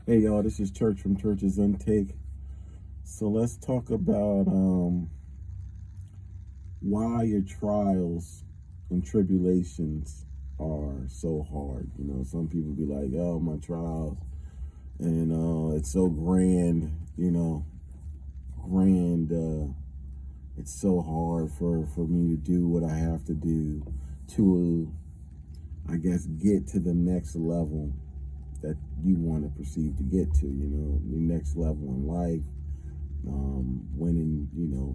Hey y'all, this is Church from Church's Intake. So let's talk about why your trials and tribulations are so hard. Some people be like, "Oh, my trials," and it's so grand. Grand. It's so hard for me to do what I have to do to, I guess, get to the next level that you want to perceive to get to. The next level in life, winning,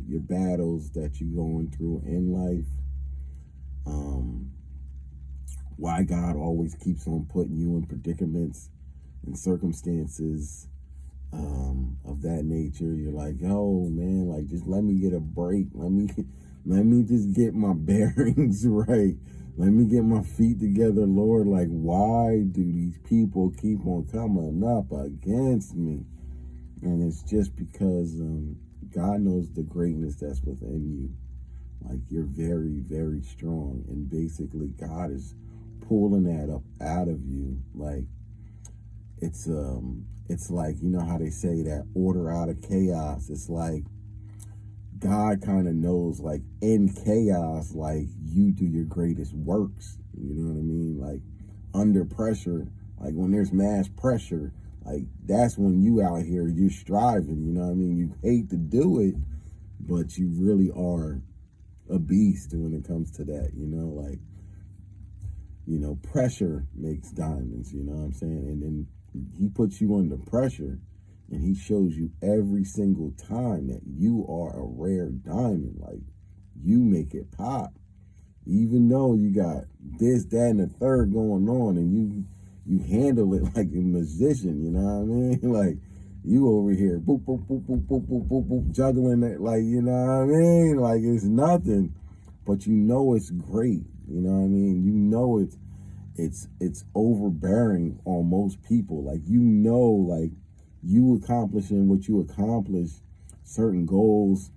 your battles that you're going through in life. Um, why God always keeps on putting you in predicaments and circumstances of that nature. You're like, oh man, like just let me get a break. Let me just get my bearings right. Let me get my feet together, Lord. Like, why do these people keep on coming up against me? And it's just because God knows the greatness that's within you. Like, you're very, very strong. And basically, God is pulling that up out of you. Like, it's like, how they say that order out of chaos. It's like God kind of knows, like, in chaos, like, you do your greatest works. You know what I mean? Like, under pressure, like when there's mass pressure, like that's when you out here, you're striving. You know what I mean? You hate to do it, but you really are a beast when it comes to that. Like, pressure makes diamonds. You know what I'm saying? And then he puts you under pressure, and he shows you every single time that you are a rare diamond. Like, you make it pop, even though you got this, that, and the third going on, and you handle it like a musician. You know what I mean? Like, you over here, boop, boop, boop, boop, boop, boop, boop, boop, juggling it, like, you know what I mean? Like, it's nothing, but it's great. You know what I mean? It's overbearing on most people. Like, like, you accomplishing what you accomplish, certain goals,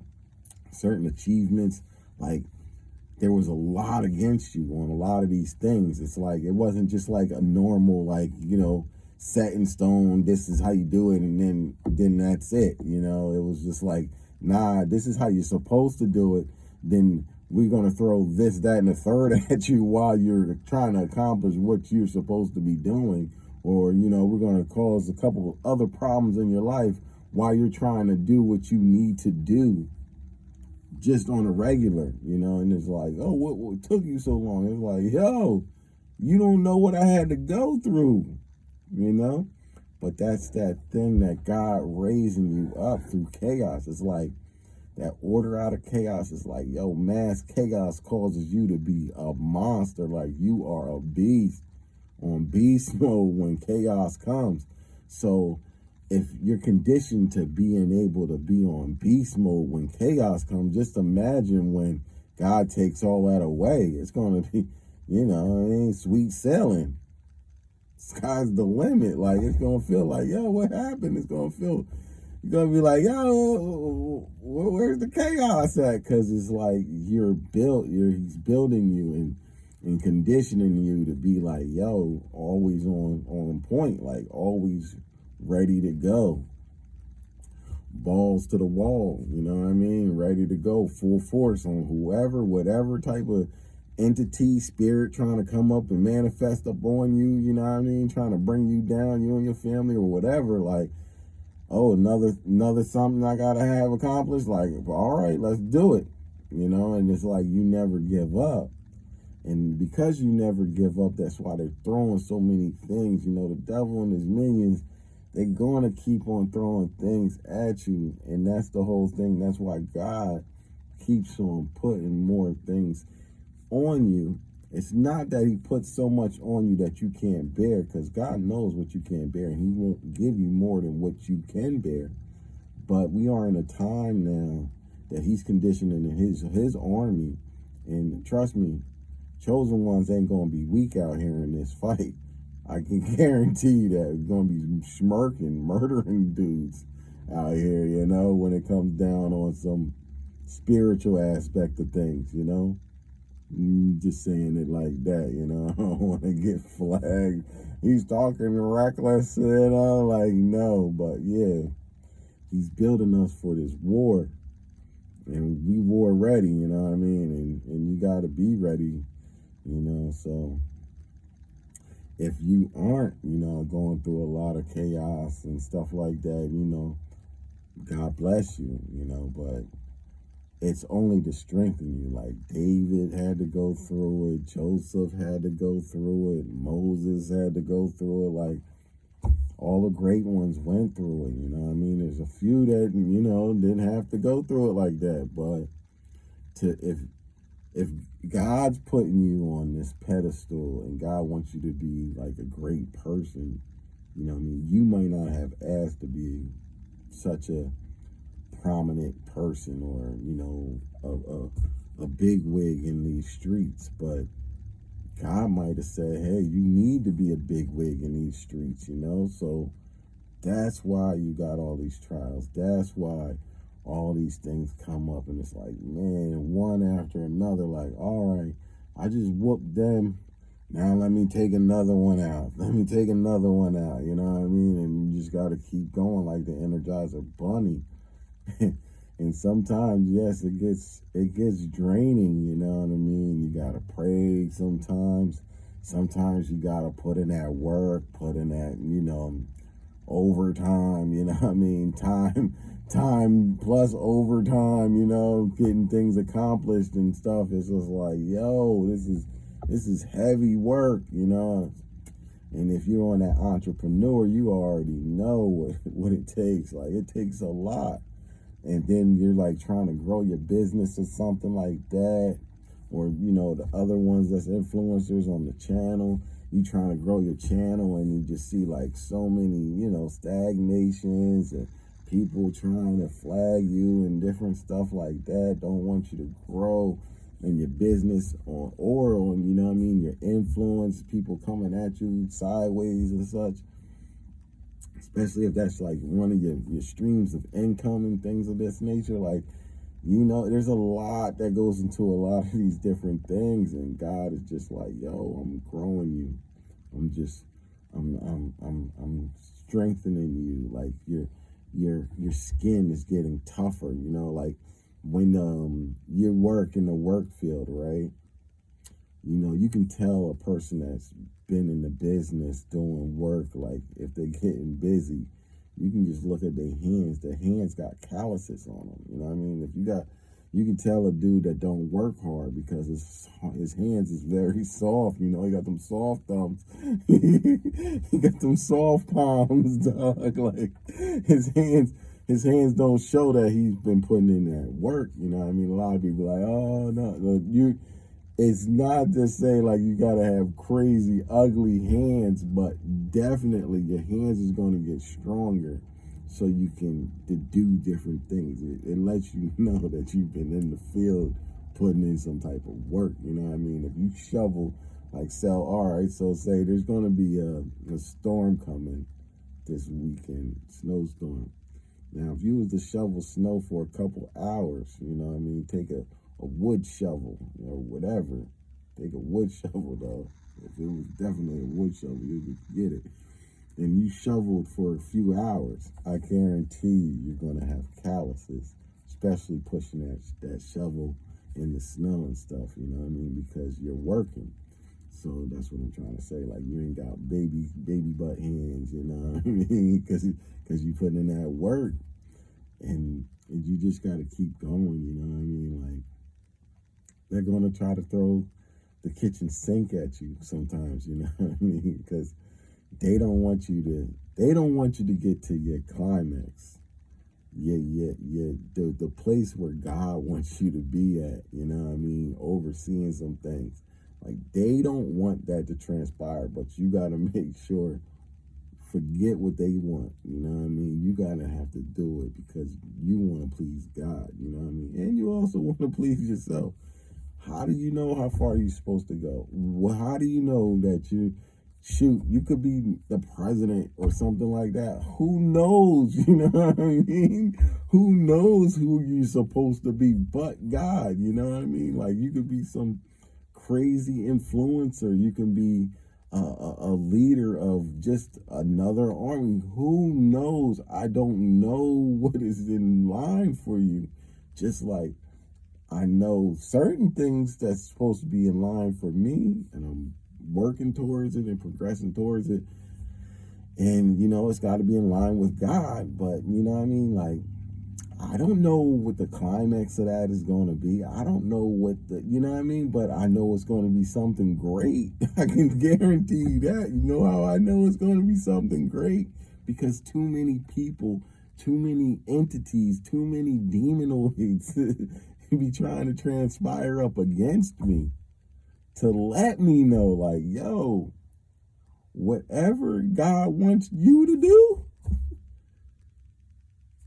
certain achievements, like, there was a lot against you on a lot of these things. It's like, it wasn't just like a normal, like, set in stone, this is how you do it, and then that's it. It was just like, nah, this is how you're supposed to do it. Then we're going to throw this, that, and the third at you while you're trying to accomplish what you're supposed to be doing. Or, we're going to cause a couple of other problems in your life while you're trying to do what you need to do just on a regular. And it's like, oh, what took you so long? It's like, yo, you don't know what I had to go through, you know? But that's that thing that God raising you up through chaos. It's like that order out of chaos. Is like, yo, mass chaos causes you to be a monster. Like, you are a beast on beast mode when chaos comes. So if you're conditioned to being able to be on beast mode when chaos comes, just imagine when God takes all that away. It's going to be, sweet sailing. Sky's the limit. Like, it's going to feel like, yo, what happened? It's going to feel, you're going to be like, yo, where's the chaos at? Because it's like he's building you and conditioning you to be like, yo, always on point, like always ready to go. Balls to the wall, you know what I mean? Ready to go, full force on whoever, whatever type of entity, spirit trying to come up and manifest up on you, you know what I mean? Trying to bring you down, you and your family or whatever. Like, oh, another something I gotta have accomplished. Like, all right, let's do it. And it's like, you never give up. And because you never give up, that's why they're throwing so many things. The devil and his minions, they're going to keep on throwing things at you. And that's the whole thing. That's why God keeps on putting more things on you. It's not that he puts so much on you that you can't bear, because God knows what you can't bear, and he won't give you more than what you can bear. But we are in a time now that he's conditioning his army. And trust me, chosen ones ain't going to be weak out here in this fight. I can guarantee you that it's going to be smirking, murdering dudes out here, when it comes down on some spiritual aspect of things. Just saying it like that, I don't want to get flagged. He's talking reckless, like, no, but yeah, he's building us for this war, and we war ready, you know what I mean? And you got to be ready, so if you aren't, going through a lot of chaos and stuff like that, God bless you, but it's only to strengthen you. Like David had to go through it, Joseph had to go through it, Moses had to go through it. Like all the great ones went through it. You know what I mean? There's a few that didn't have to go through it like that. But if God's putting you on this pedestal and God wants you to be like a great person, you might not have asked to be such a prominent person or a big wig in these streets, but God might have said, hey, you need to be a big wig in these streets, so that's why you got all these trials. That's why all these things come up, and it's like, man, one after another, like, all right, I just whooped them, now let me take another one out, you know what I mean? And you just got to keep going like the Energizer Bunny. And sometimes, yes, it gets draining, you know what I mean? You gotta pray sometimes. Sometimes you gotta put in that work, put in that, overtime, you know what I mean? Time plus overtime, getting things accomplished and stuff. It's just like, yo, this is heavy work, And if you're on that entrepreneur, you already know what it takes. Like, it takes a lot. And then you're like trying to grow your business or something like that, or the other ones that's influencers on the channel, you trying to grow your channel and you just see like so many stagnations and people trying to flag you and different stuff like that, don't want you to grow in your business or on your influence, people coming at you sideways and such. Especially if that's like one of your streams of income and things of this nature. Like, there's a lot that goes into a lot of these different things, and God is just like, yo, I'm growing you. I'm strengthening you. Like your skin is getting tougher, like when you work in the work field, right? You can tell a person that's been in the business doing work, like if they're getting busy, you can just look at their hands. Their hands got calluses on them. You know what I mean? You can tell a dude that don't work hard because his hands is very soft. He got them soft thumbs. He got them soft palms, dog. Like his hands don't show that he's been putting in that work. You know what I mean? A lot of people are like, oh no, it's not to say like you gotta have crazy ugly hands, but definitely your hands is going to get stronger so you can do different things. It lets you know that you've been in the field putting in some type of work. You know what I mean? If you shovel, like, all right, so say there's going to be a storm coming this weekend, snowstorm. Now, if you was to shovel snow for a couple hours, take a wood shovel or whatever. Take a wood shovel, though. If it was definitely a wood shovel, you could get it. And you shoveled for a few hours, I guarantee you're going to have calluses, especially pushing that shovel in the snow and stuff, you know what I mean? Because you're working. So that's what I'm trying to say. Like, you ain't got baby butt hands, you know what I mean? Because you putting in that work. And you just got to keep going, you know what I mean? Like, they're going to try to throw the kitchen sink at you sometimes, you know what I mean? Because they don't want you to get to your climax. The place where God wants you to be at, you know what I mean? Overseeing some things. Like, they don't want that to transpire, but you got to make sure, forget what they want, you know what I mean? You got to have to do it because you want to please God, you know what I mean? And you also want to please yourself. How do you know how far you're supposed to go? How do you know that you could be the president or something like that? Who knows? You know what I mean? Who knows who you're supposed to be but God? You know what I mean? Like, you could be some crazy influencer. You can be a leader of just another army. Who knows? I don't know what is in line for you. Just like I know certain things that's supposed to be in line for me, and I'm working towards it and progressing towards it. And, it's got to be in line with God. But, you know what I mean? Like, I don't know what the climax of that is going to be. I don't know what you know what I mean? But I know it's going to be something great. I can guarantee you that. You know how I know it's going to be something great? Because too many people, too many entities, too many demonoids be trying to transpire up against me to let me know, like, yo, whatever God wants you to do,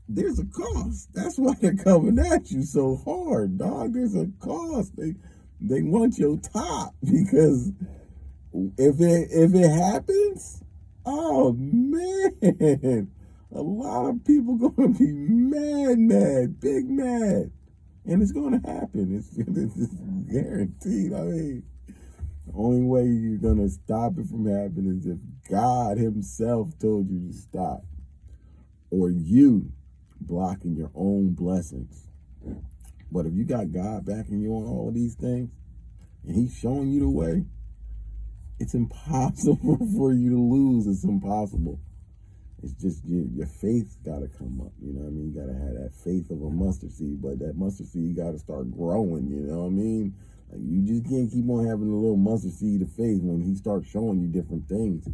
there's a cost. That's why they're coming at you so hard, dog. There's a cost. They want your top, because if it happens, oh man, a lot of people gonna be mad, big mad, and it's gonna happen. It's guaranteed. I mean, the only way you're gonna stop it from happening is if God Himself told you to stop, or you blocking your own blessings. But if you got God backing you on all of these things, and He's showing you the way, it's impossible for you to lose. It's impossible. It's just your faith got to come up. You know what I mean? You got to have that faith of a mustard seed, but that mustard seed got to start growing. You know what I mean? Like, you just can't keep on having a little mustard seed of faith when He starts showing you different things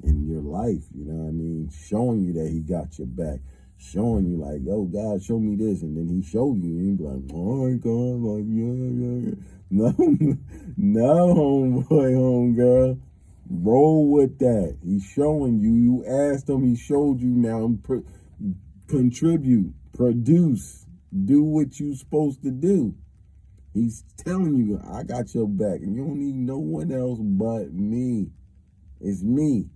in your life. You know what I mean? Showing you that He got your back. Showing you like, yo, God, show me this, and then He showed you, and you be like, all right, God, like, yeah. No, no, homeboy, homegirl, roll with that. He's showing you. You asked Him, He showed you. Now, contribute, produce, do what you supposed to do. He's telling you, I got your back, and you don't need no one else but me. It's me.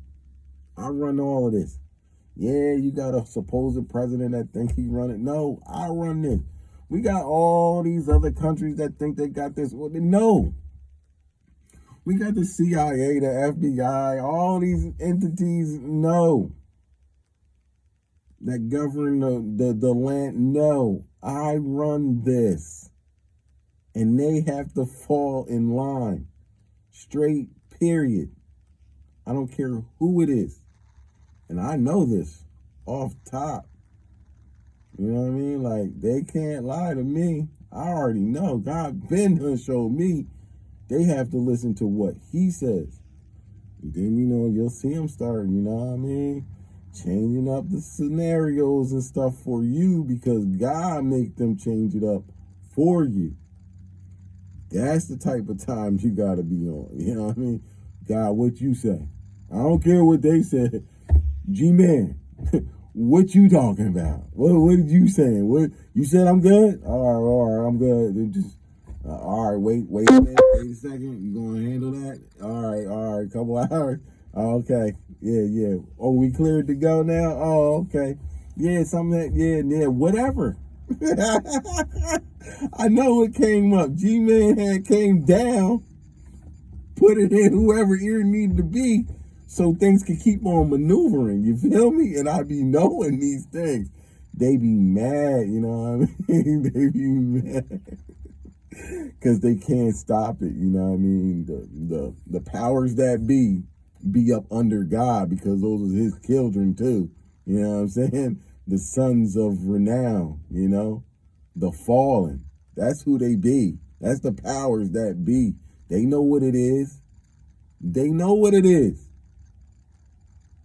I run all of this. Yeah, you got a supposed president that think he run it. No, I run this. We got all these other countries that think they got this. Well, no. We got the CIA, the FBI, all these entities. No. That govern the land. No. I run this. And they have to fall in line. Straight, period. I don't care who it is. And I know this off top. You know what I mean? Like, they can't lie to me. I already know. God been done showed me. They have to listen to what He says. And then, you'll see Him start, you know what I mean? Changing up the scenarios and stuff for you, because God make them change it up for you. That's the type of time you got to be on. You know what I mean? God, what you say? I don't care what they said. G-Man, what you talking about? What did you say? What you said? I'm good. All right, I'm good. Just all right. Wait a minute. Wait a second. You gonna handle that? All right. Couple hours. Oh, okay. Yeah. Oh, we cleared to go now. Oh, okay. Yeah, something that. Yeah. Whatever. I know it came up. G-Man had came down, put it in whoever ear it needed to be, so things can keep on maneuvering, you feel me? And I be knowing these things. They be mad, you know what I mean? They be mad. Because they can't stop it, you know what I mean? The powers that be up under God, because those are His children too. You know what I'm saying? The sons of renown, the fallen. That's who they be. That's the powers that be. They know what it is. They know what it is.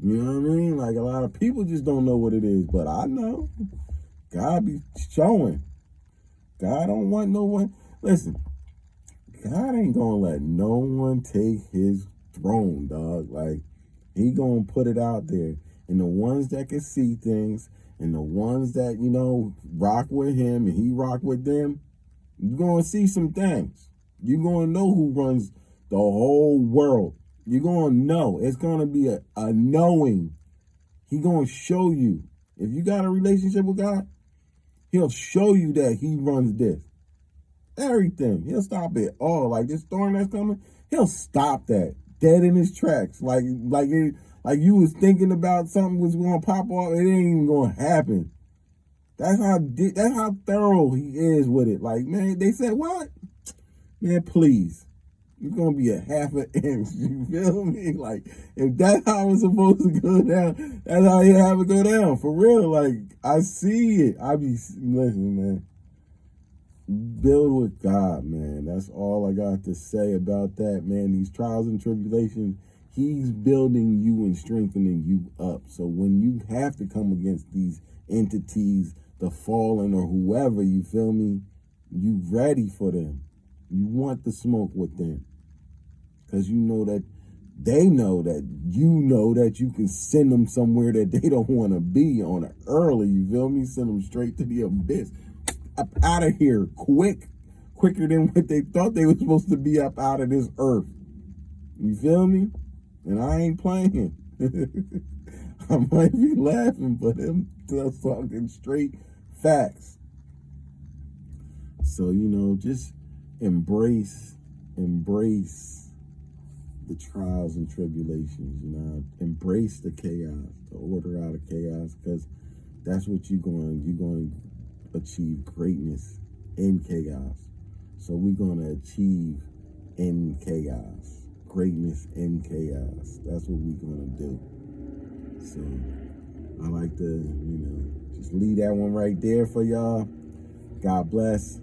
You know what I mean? Like, a lot of people just don't know what it is, but I know. God be showing. God don't want no one. Listen, God ain't gonna let no one take His throne, dog. Like, He gonna put it out there. And the ones that can see things, and the ones that, rock with Him and He rock with them, you're gonna see some things. You're gonna know who runs the whole world. You're going to know. It's going to be a knowing. He's going to show you. If you got a relationship with God, He'll show you that He runs this. everything. He'll stop it all. Like this storm that's coming, he'll stop that dead in his tracks. Like you was thinking about something was gonna pop off, it ain't even gonna happen. That's how thorough he is with it. Like, man, they said what? Man, please. You're gonna be a half an inch. You feel me? Like, if that's how it's supposed to go down, that's how you have it go down. For real. Like, I see it. Listen, man. Build with God, man. That's all I got to say about that, man. These trials and tribulations, he's building you and strengthening you up. So when you have to come against these entities, the fallen or whoever, you feel me? You ready for them. You want the smoke with them. Because you know that they know that you can send them somewhere that they don't want to be on it early. You feel me? Send them straight to the abyss. Up out of here quicker than what they thought they were supposed to be up out of this earth. You feel me? And I ain't playing. I might be laughing, but I'm talking straight facts. So, just embrace the trials and tribulations, embrace the chaos, the order out of chaos, because that's what you're going to achieve greatness in chaos. So we're going to achieve in chaos, greatness in chaos. That's what we're going to do. So I like to, just leave that one right there for y'all. God bless.